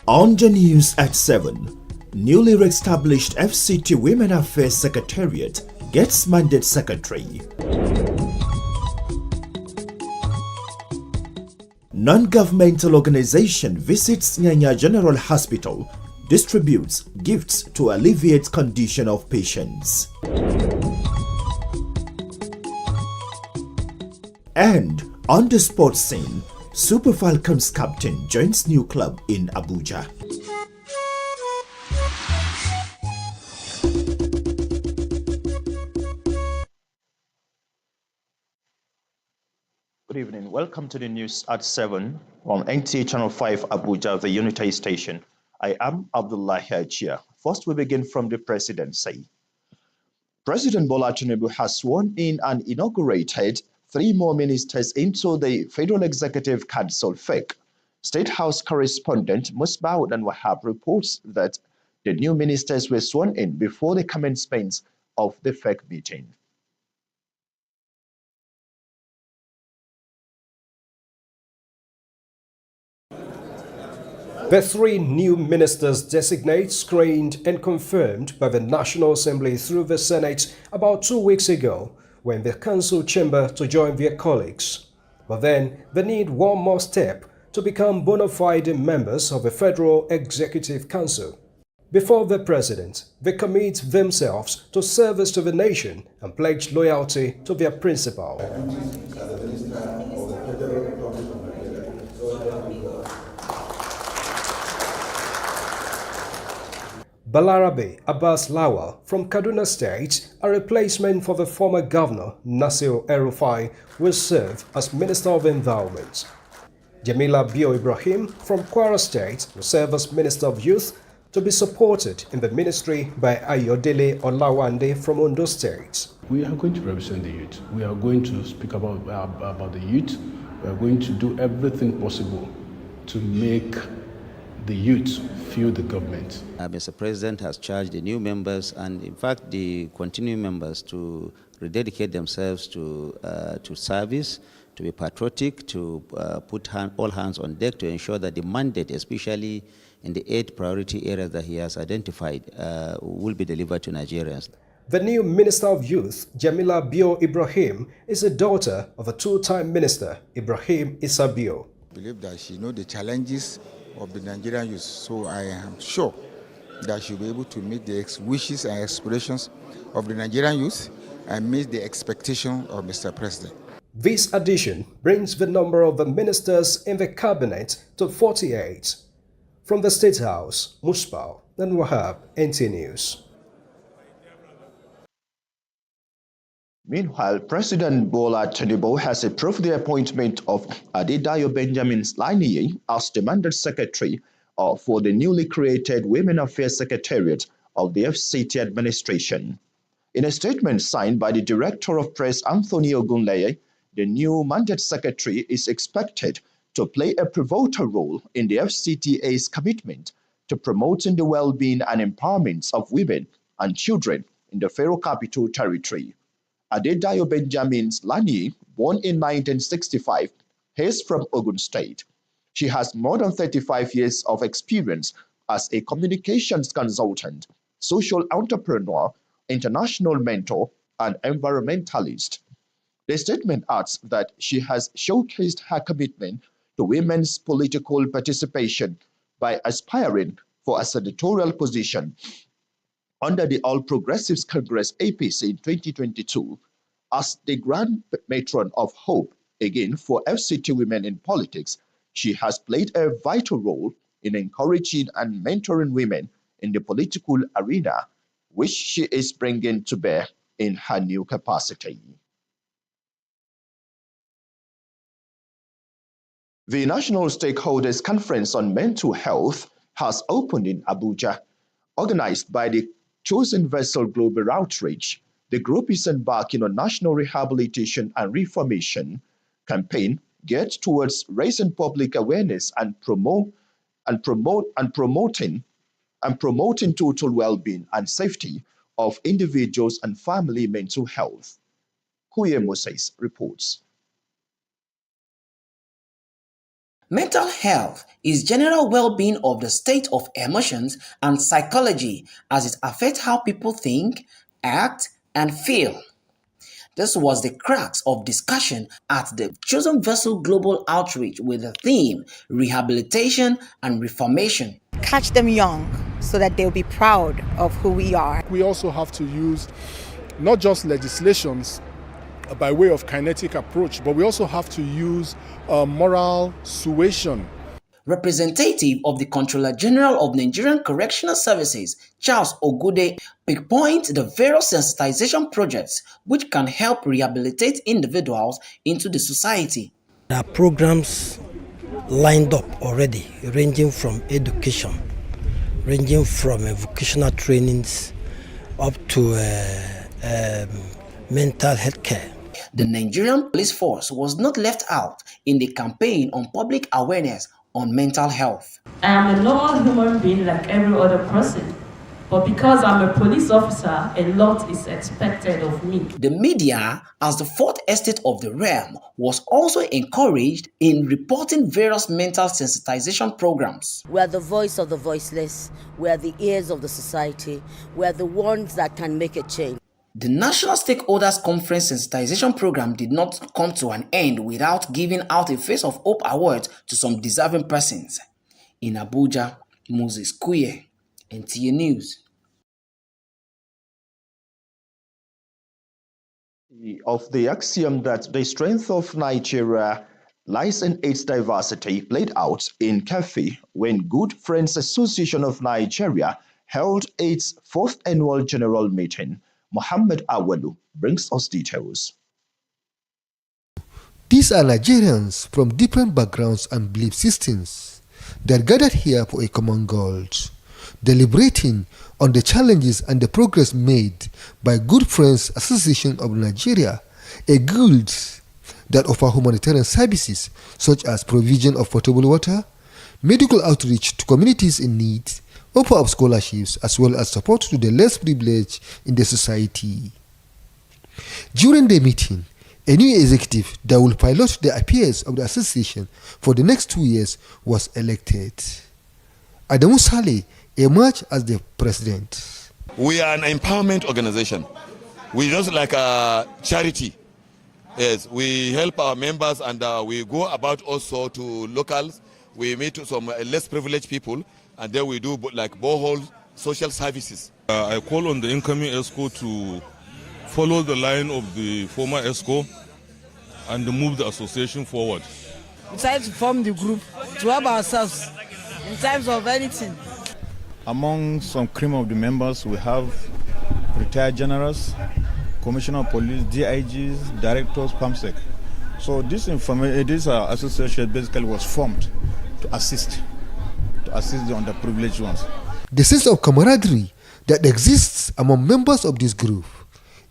On the news at 7, newly established FCT Women Affairs Secretariat gets mandate secretary. Non-governmental organization visits Nyanya General Hospital, distributes gifts to alleviate condition of patients. And on the sports scene, Super Falcons captain joins new club in Abuja. Good evening. Welcome to the news at 7 on NTA Channel 5 Abuja, the Unity station. I am Abdullah Hajia. First, we begin from the presidency. President Bola Tinubu has sworn in and inaugurated 3 more ministers into the Federal Executive Council FEC. State House correspondent Musbaud and Wahab reports that the new ministers were sworn in before the commencement of the FEC meeting. The 3 new ministers designated, screened and confirmed by the National Assembly through the Senate about 2 weeks ago were in the council chamber to join their colleagues. But then they need one more step to become bona fide members of the Federal Executive Council. Before the president, they commit themselves to service to the nation and pledge loyalty to their principal. Balarabe Abbas Lawal from Kaduna State, a replacement for the former governor Nasir El-Rufai, will serve as Minister of Environment. Jamila Bio Ibrahim from Kwara State will serve as Minister of Youth, to be supported in the ministry by Ayodele Olawande from Ondo State. We are going to represent the youth. We are going to speak about the youth. We are going to do everything possible to make the youth feel the government. Mr. President has charged the new members and in fact the continuing members to rededicate themselves to service, to be patriotic, to put all hands on deck to ensure that the mandate, especially in the 8 priority areas that he has identified, will be delivered to Nigerians. The new Minister of Youth, Jamila Bio Ibrahim, is a daughter of a 2-time minister, Ibrahim Issa Bio. I believe that she knows the challenges of the Nigerian youth, so I am sure that she'll be able to meet the wishes and aspirations of the Nigerian youth and meet the expectation of Mr. President. This addition brings the number of the ministers in the cabinet to 48. From the State House, Musbao and Wahab, NT News. Meanwhile, President Bola Tinubu has approved the appointment of Adedayo Benjamin Laniyi as the mandate secretary for the newly created Women Affairs Secretariat of the FCT administration. In a statement signed by the Director of Press, Anthony Ogunleye, the new mandate secretary is expected to play a pivotal role in the FCTA's commitment to promoting the well-being and empowerment of women and children in the Federal Capital Territory. Adedayo Benjamin Laniyi, born in 1965, hails from Ogun State. She has more than 35 years of experience as a communications consultant, social entrepreneur, international mentor, and environmentalist. The statement adds that she has showcased her commitment to women's political participation by aspiring for a senatorial position under the All Progressives Congress APC in 2022 as the Grand Matron of Hope, again for FCT Women in Politics. She has played a vital role in encouraging and mentoring women in the political arena, which she is bringing to bear in her new capacity. The National Stakeholders Conference on Mental Health has opened in Abuja. Organized by the Chosen Vessel Global Outreach, the group is embarking on national rehabilitation and reformation campaign geared towards raising public awareness and promoting total well-being and safety of individuals and family mental health. Kuye Moses reports. Mental health is general well-being of the state of emotions and psychology as it affects how people think, act, and feel. This was the crux of discussion at the Chosen Vessel Global Outreach with the theme Rehabilitation and Reformation. Catch them young so that they'll be proud of who we are. We also have to use not just legislations by way of kinetic approach, but we also have to use moral suasion. Representative of the Controller General of Nigerian Correctional Services, Charles Ogude, pinpoint the various sensitization projects which can help rehabilitate individuals into the society. There are programs lined up already, ranging from education, ranging from vocational trainings up to mental health care. The Nigerian police force was not left out in the campaign on public awareness on mental health. I am a normal human being like every other person, but because I'm a police officer, a lot is expected of me. The media, as the fourth estate of the realm, was also encouraged in reporting various mental sensitization programs. We are the voice of the voiceless, we are the ears of the society, we are the ones that can make a change. The National Stakeholders Conference Sensitization Program did not come to an end without giving out a Face of Hope award to some deserving persons. In Abuja, Moses Kuye, NTA News. Of the axiom that the strength of Nigeria lies in its diversity played out in Kefi when Good Friends Association of Nigeria held its 4th annual general meeting. Muhammad Awalu brings us details. These are Nigerians from different backgrounds and belief systems that gathered here for a common goal, deliberating on the challenges and the progress made by Good Friends Association of Nigeria, a guild that offer humanitarian services such as provision of potable water, medical outreach to communities in need, offer of scholarships, as well as support to the less privileged in the society. During the meeting, a new executive that will pilot the affairs of the association for the next 2 years was elected. Adamu Saleh emerged as the president. We are an empowerment organization. We just like a charity. Yes, we help our members and we go about also to locals. We meet some less privileged people, and then we do like borehole social services. I call on the incoming ESCO to follow the line of the former ESCO and move the association forward. We decided to form the group to help ourselves in times of anything. Among some cream of the members, we have retired generals, commissioner of police, DIGs, directors, PAMSEC. So this association basically was formed to assist the underprivileged ones. The sense of camaraderie that exists among members of this group,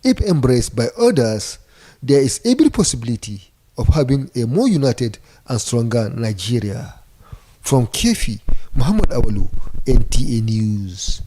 if embraced by others, there is every possibility of having a more united and stronger Nigeria. From Kefi, Muhammad Awalu, NTA News.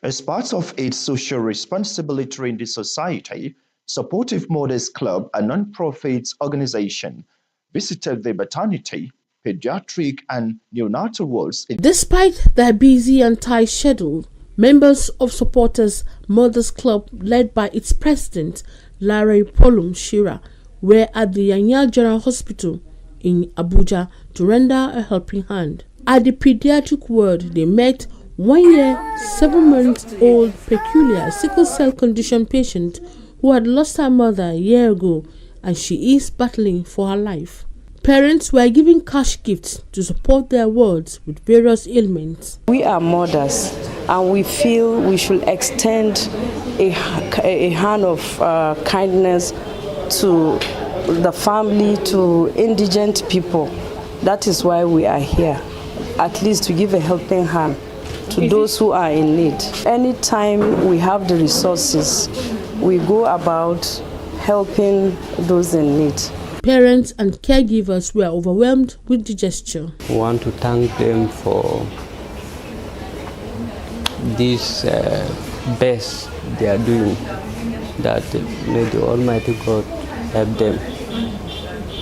As part of its social responsibility in the society, Supportive Mothers Club, a non-profit organization, visited the maternity, pediatric and neonatal wards. Despite their busy and tight schedule, members of Supporters Mothers Club, led by its president, Larry Polum Shira, were at the Yanya General Hospital in Abuja to render a helping hand. At the pediatric ward, they met 1 year, 7-month-old peculiar sickle cell condition patient who had lost her mother a year ago, and she is battling for her life. Parents were giving cash gifts to support their wards with various ailments. We are mothers, and we feel we should extend a hand of kindness to the family, to indigent people. That is why we are here, at least to give a helping hand to those who are in need. Anytime we have the resources, we go about helping those in need. Parents and caregivers were overwhelmed with the gesture. We want to thank them for this best they are doing, that may the Almighty God help them.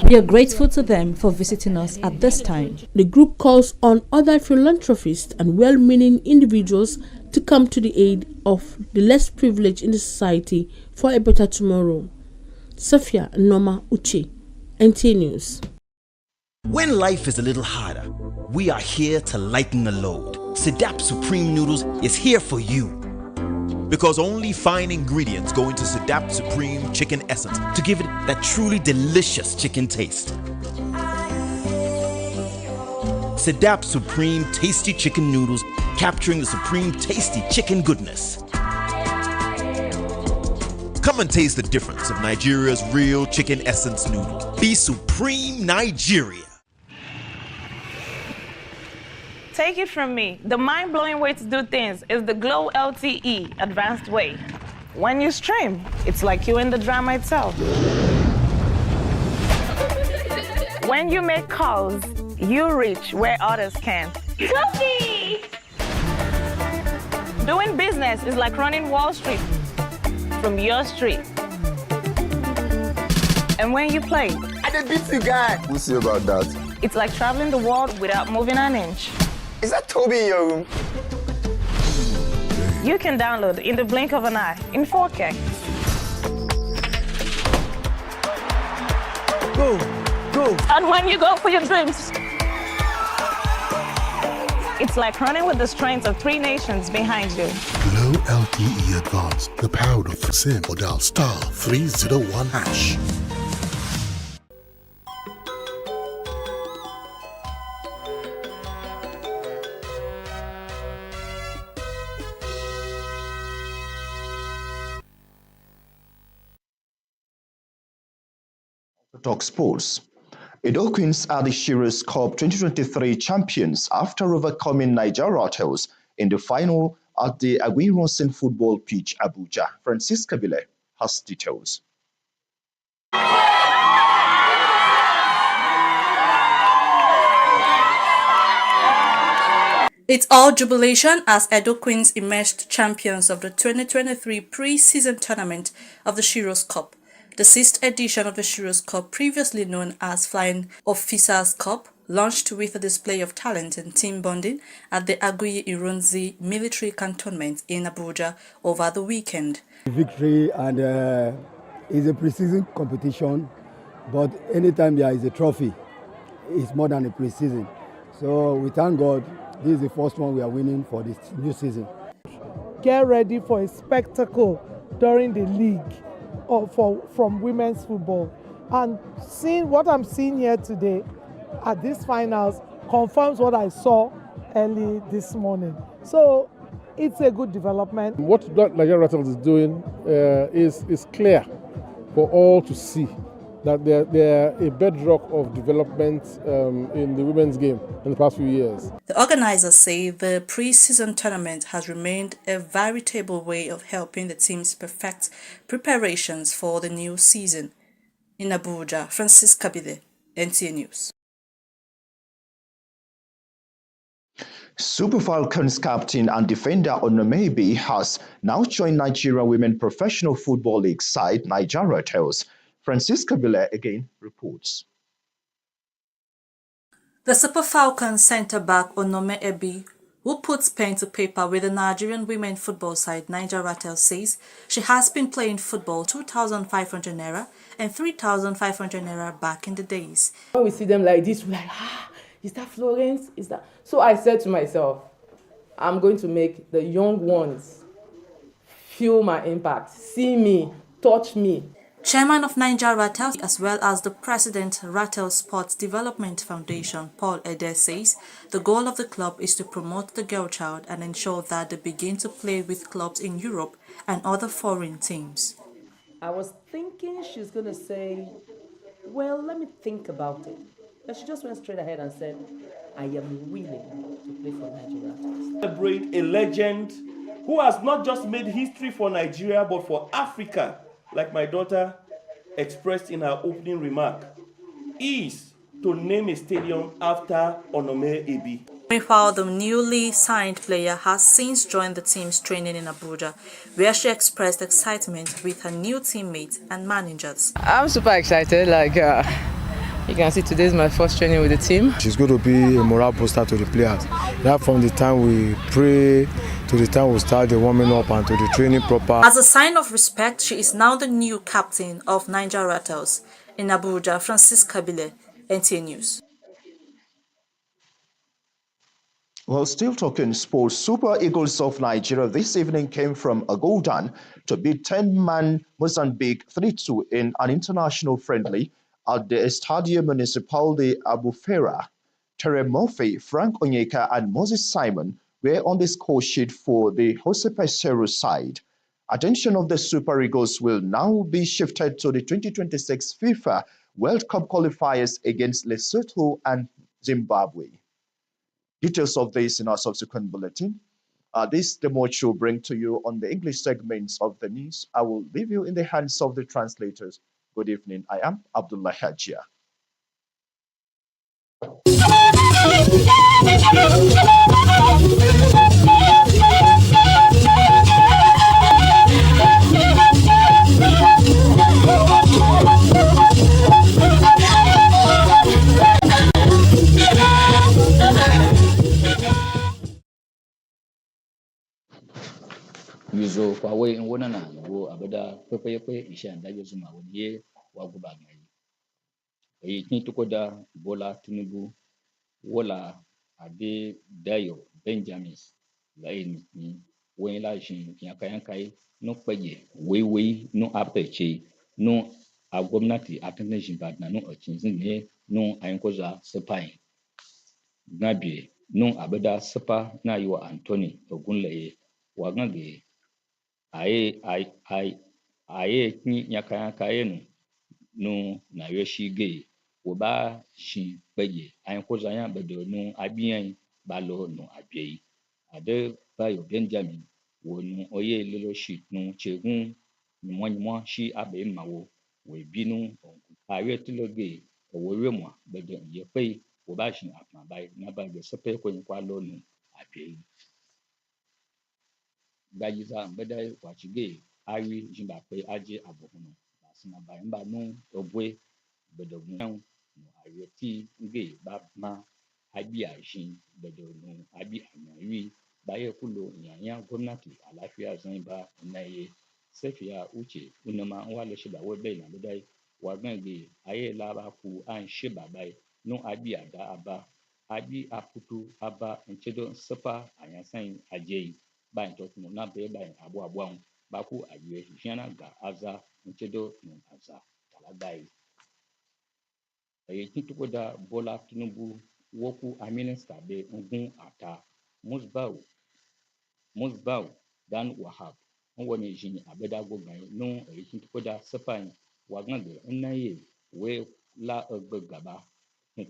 We are grateful to them for visiting us at this time. The group calls on other philanthropists and well-meaning individuals to come to the aid of the less privileged in the society for a better tomorrow. Sophia Noma Uche, NTA News. When life is a little harder, we are here to lighten the load. Sedap Supreme Noodles is here for you. Because only fine ingredients go into Sedap Supreme Chicken Essence to give it that truly delicious chicken taste. Sedap Supreme Tasty Chicken Noodles, capturing the supreme tasty chicken goodness. Come and taste the difference of Nigeria's real chicken essence noodles. Be Supreme Nigeria. Take it from me, the mind-blowing way to do things is the Glow LTE advanced way. When you stream, it's like you're in the drama itself. When you make calls, you reach where others can't. Sophie! Doing business is like running Wall Street from your street. And when you play, I did beat you guy. We'll see about that. It's like traveling the world without moving an inch. Is that Toby in your room? You can download in the blink of an eye in 4K. Go, go. And when you go for your dreams, it's like running with the strength of 3 nations behind you. Glow LTE Advanced, the power of SIM or dial *301#. Talk sports. Edo Queens are the Shearers Cup 2023 champions after overcoming Niger Rattles in the final at the Aguiyi football pitch, Abuja. Francisca Bile has details. It's all jubilation as Edo Queens emerged champions of the 2023 pre-season tournament of the Shearers Cup, the 6th edition of the Shearers Cup, previously known as Flying Officers Cup, launched with a display of talent and team bonding at the Aguiyi military cantonment in Abuja over the weekend. Victory, and it's a pre-season competition, but anytime there is a trophy, it's more than a pre-season. So we thank God this is the first one we are winning for this new season. Get ready for a spectacle during the league from women's football. And seeing what I'm seeing here today at these finals confirms what I saw early this morning. So it's a good development. What Nigeria Rattles is doing is clear for all to see, that they're a bedrock of development in the women's game in the past few years. The organizers say the pre-season tournament has remained a veritable way of helping the teams perfect preparations for the new season. In Abuja, Francisca Bide, NTA News. Super Falcons captain and defender Onomebi has now joined Nigeria Women Professional Football League side Niger Rattles. Francisca Bile again reports. The Super Falcons centre-back Onome Ebi, who puts pen to paper with the Nigerian women football side Niger Rattles, says she has been playing football 2,500 naira and 3,500 naira back in the days. When we see them like this, we're like, is that Florence? Is that? So I said to myself, I'm going to make the young ones feel my impact, see me, touch me. Chairman of Niger Rattles, as well as the President Rattles Sports Development Foundation, Paul Ede, says the goal of the club is to promote the girl child and ensure that they begin to play with clubs in Europe and other foreign teams. I was thinking she's going to say, well, let me think about it. But she just went straight ahead and said, I am willing to play for Niger Rattles. Celebrate a legend who has not just made history for Nigeria but for Africa, like my daughter expressed in her opening remark, is to name a stadium after Onome Ebi. Meanwhile, the newly signed player has since joined the team's training in Abuja, where she expressed excitement with her new teammates and managers. I'm super excited. You can see today is my first training with the team. She's going to be a morale booster to the players. Right from the time we pray to the time we start the warming up and to the training proper. As a sign of respect, she is now the new captain of Niger Rattles. In Abuja, Francis Kabile, NTA News. Well, still talking sports, Super Eagles of Nigeria this evening came from Agodan to beat 10-man Mozambique 3-2 in an international friendly at the Estadio Municipal de Albufeira. Terry Murphy, Frank Onyeka, and Moses Simon were on the score sheet for the Jose Peseiro side. Attention of the Super Eagles will now be shifted to the 2026 FIFA World Cup qualifiers against Lesotho and Zimbabwe. Details of this in our subsequent bulletin. This the much will bring to you on the English segments of the news. I will leave you in the hands of the translators. Good evening. I am Abdullah Hajia. Yuzo kwa we ngona na ngo abada pepe isha ndaje zuma woniye waguba ngai e kin tukoda Bola Tinubu wola ade Dayo Benjamin la ni wen la jin yankai no peje we no apeche no a gwamnati a kan jin ba na no a cin ne no ayin koza sepai nabi no abada sepa na yiwa Anthony Ogunleye wa gange aye ni nyaka yenu no na yeshi ge wo ba shin peje ayin ko zanya bedo no abiyan ba lo no abiyei ade Bayo Benjamin wo no oye leadership no chegun ni mo shi abe mawo we binu aye tiloge wo remo bedo ye pe wo ba shin apan bai na ba ge sepe ko ni kwa lo no abiyei gajiza mbeda wachige ari jimba pe aje abohuno basina ba mba no obwe bedogun no ayeti nge ba ma abi ajin bedo no abi anyanri baye kulo yanya gwamnati alafiya zan ba naye sefiya uche unama wale shiba webe na bedai wagange aye laba ku an shiba bai no abi ada aba abi aputu aba nchedo sepa anyasan ajei bain to no na be bain abu baku aye jana ga aza nchedo no aza talagai kituko da Bola Tinubu woku a minister be ngun ata Musbau dan Wahab woni jini abeda go gan no kituko da sepan wagan de naye we la egbe gaba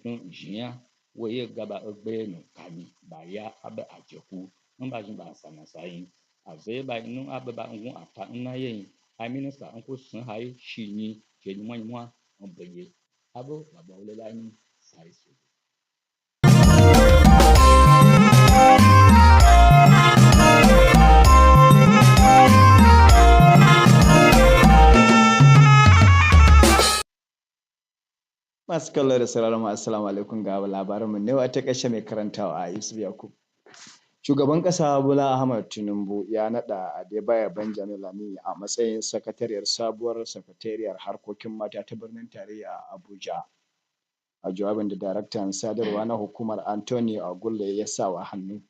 tun jiya we ye gaba egbe no kani ba ya abe ajeku nba jin ba sana sai aze ba nu abeba ngun ata naye a minister nko sun hai shini je ni mo obeye abo baba olela ni sai so Masu kallo da sauraron assalamu alaikum ga labaranmu ne a takaice mai karantawa a Yusuf Yakub. Shugaban ƙasa Bola Ahmed Tinubu ya naɗa Adebayo Benjamin Lami a matsayin sakatariyar sabuwar sakatariyar harkokin mata ta birnin tarayya a Abuja. A jawabin da daraktan sadarwa na hukumar Anthony Ogunleye ya sa wa hannu.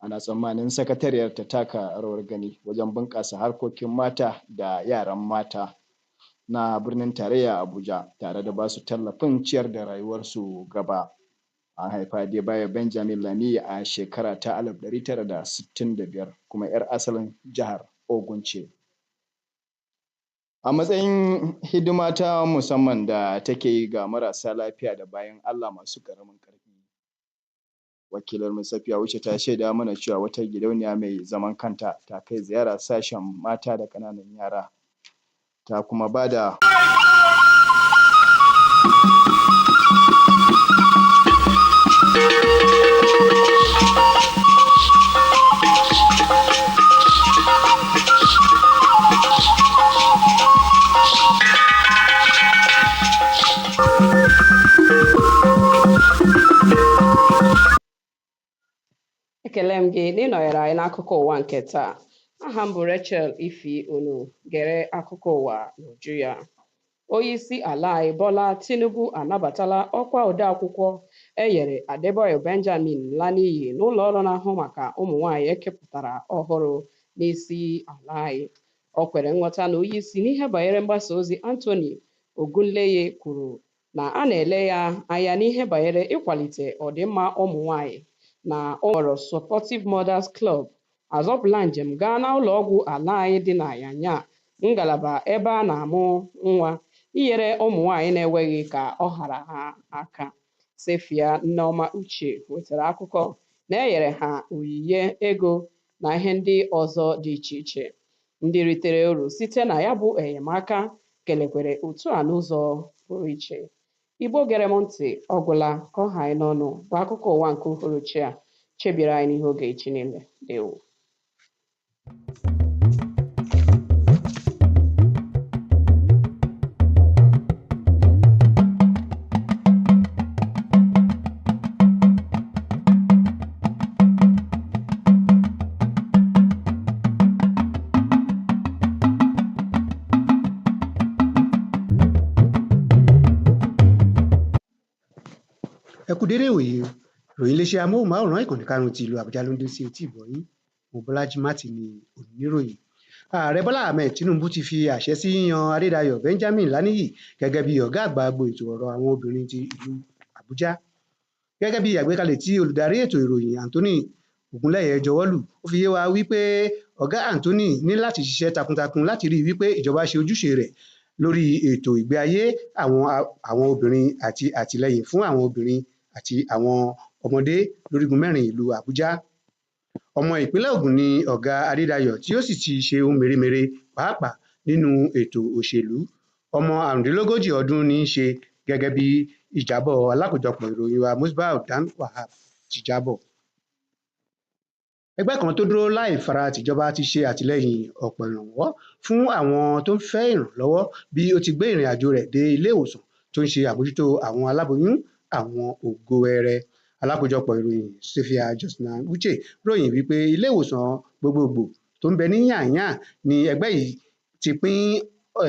Ana tsammanin sakatariyar ta taka rawar gani wajen bunƙasa harkokin mata da yaran mata na birnin tarayya Abuja tare da basu tallafin ciyar da rayuwarsu gaba. An haifa Adebayo Benjamin Lami a shekara ta 1965 kuma 'yar asalin jihar Ogun ce. A matsayin hidima ta musamman da take yi ga marasa lafiya da bayan Allah masu ƙaramin ƙarfi. Wakilar Safiya Wuce ta shaida mana cewa wata gidauniya mai zaman kanta ta kai ziyara sashen mata da ƙananan yara. Ta kuma bada Ekele m gị n'ịnọnyere anyị n'akụkọ ụwa nke taa. Aha m bụ Rachel Ifi unu gere akụkọ ụwa n'uju ya. Onyeisi ala anyị Bola Tinubu anabatala ọkwa odeakwụkwọ enyere Adebayo Benjamin Laniyi n'ụlọ ọrụ na-ahụ maka ụmụ nwaanyị ekepụtara ọhụrụ n'isi ala anyị. O kwere nghọta na onyeisi n'ihe banyere mgbasa ozi Anthony Ogunleye kwuru na a na-ele ya anya n'ihe banyere ịkwalite ọdịmma ụmụ nwaanyị na ụlọọrụ Supportive Mothers Club azọpụla njem gaa na ụlọọgwụ ala anyị dị na Yanya, ngalaba ebe a na-amụ nwa, inyere ụmụ nwaanyị na-enweghị ka ọ ghara ha aka. Sefia Nneoma Uche wetara akụkọ na enyere ha onyinye ego na ihe ndị ọzọ dị iche iche. Ndị ritere uru site na ya bụ enyemaka kelekwere otu a n'ụzọ pụrụ iche. Igbo gere m ntị ọgwụla ka ọha anyị n'ọnụ bụ akụkọ ụwa nke uhuruchi a chebiere anyị n'ihe oge echi niile. Ndewo. Ẹ kú dédé ìwòyí o, ìròyìn iléeṣẹ́ amóhùnmáwòrán ìkànnì karùn-ún ti ìlú Àbújá ló ń dé sí etí ìgbọ̀nyín. Mobọ́lájí Mátì ni oníròyìn. Ààrẹ Bọ́lá Ahmed Tinubu ti fi àṣẹ sí yíyan Adédayọ̀ Benjamin Laniyi gẹ́gẹ́ bí ọ̀gá àgbà agbo ètò ọ̀rọ̀ àwọn obìnrin ti ìlú Àbújá. Gẹ́gẹ́ bí àgbékalẹ̀ tí olùdarí ètò ìròyìn Anthony Ogunleye jọwọ́lù, ó fi yé wa wípé ọ̀gá Anthony ní láti ṣiṣẹ́ takuntakun láti rí wípé ìjọba ṣe ojúṣe rẹ̀ lórí ètò ìgbé ayé àwọn obìnrin àti àtìlẹ́yìn fún àwọn obìnrin àti àwọn ọmọdé lórígun mẹ́rin ìlú Àbújá. Ọmọ ìpínlẹ̀ Ògùn ni ọ̀gá Adédayọ̀ tí ó sì ti ṣe ohun mèremère pàápàá nínú ètò òṣèlú. Ọmọ 35 ọdún ní í ṣe gẹ́gẹ́ bí ìjábọ̀ alákòójọpọ̀ ìròyìn wa Musbah Dan Wahab ti jábọ̀. Ẹgbẹ́ kan tó dúró láì fara tìjọba ti ṣe àtìlẹ́yìn ọ̀pọ̀ ìrànwọ́ fún àwọn tó ń fẹ́ ìrànlọ́wọ́ bí ó ti gbé ìrìn àjò rẹ̀ dé ilé ìwòsàn tó ń ṣe àmójútó àwọn aláboyún àwọn ògo wẹrẹ. Alákòójọpọ̀ ìròyìn Sefia Josna Uche ròyìn wípé ilé ìwòsàn gbogbogbò tó ń bẹ ní Yànyàn ni ẹgbẹ́ yìí ti pín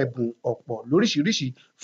ẹ̀bùn ọ̀pọ̀ lóríṣiríṣi fún